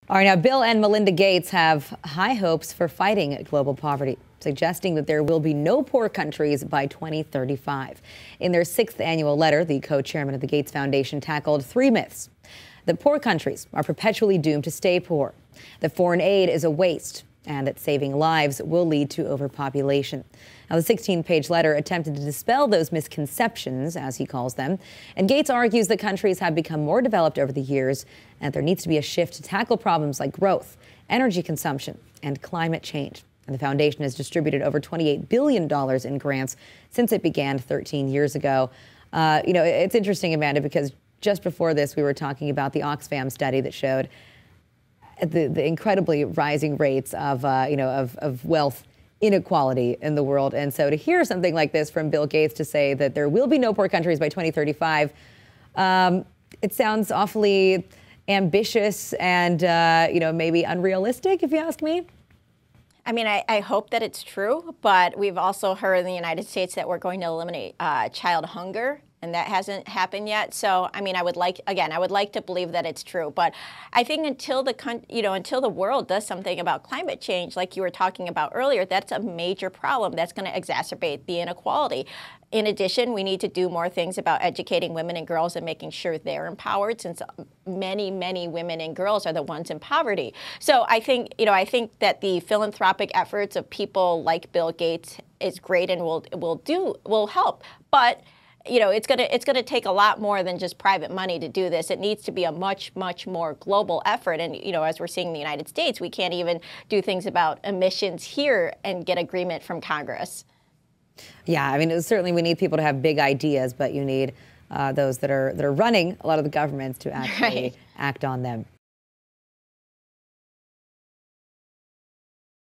All right, now Bill and Melinda Gates have high hopes for fighting global poverty, suggesting that there will be no poor countries by 2035. In their 6th annual letter, the co-chairman of the Gates Foundation tackled 3 myths: that poor countries are perpetually doomed to stay poor, that foreign aid is a waste, and that saving lives will lead to overpopulation. Now, the 16-page letter attempted to dispel those misconceptions, as he calls them, and Gates argues that countries have become more developed over the years and there needs to be a shift to tackle problems like growth, energy consumption, and climate change. And the foundation has distributed over $28 billion in grants since it began 13 years ago. It's interesting, Amanda, because just before this, we were talking about the Oxfam study that showed the incredibly rising rates of wealth inequality in the world. And so to hear something like this from Bill Gates, to say that there will be no poor countries by 2035, it sounds awfully ambitious and, maybe unrealistic, if you ask me. I mean, I hope that it's true, but we've also heard in the United States that we're going to eliminate child hunger, and that hasn't happened yet. So, I mean, I would like to believe that it's true, but I think until the world does something about climate change, like you were talking about earlier, that's a major problem that's going to exacerbate the inequality. In addition, we need to do more things about educating women and girls and making sure they're empowered, since many, many women and girls are the ones in poverty. So I think that the philanthropic efforts of people like Bill Gates is great and will help. But it's gonna take a lot more than just private money to do this. It needs to be a much, much more global effort. And as we're seeing in the United States, we can't even do things about emissions here and get agreement from Congress. Yeah, I mean, certainly we need people to have big ideas, but you need those that are running a lot of the governments to actually act on them.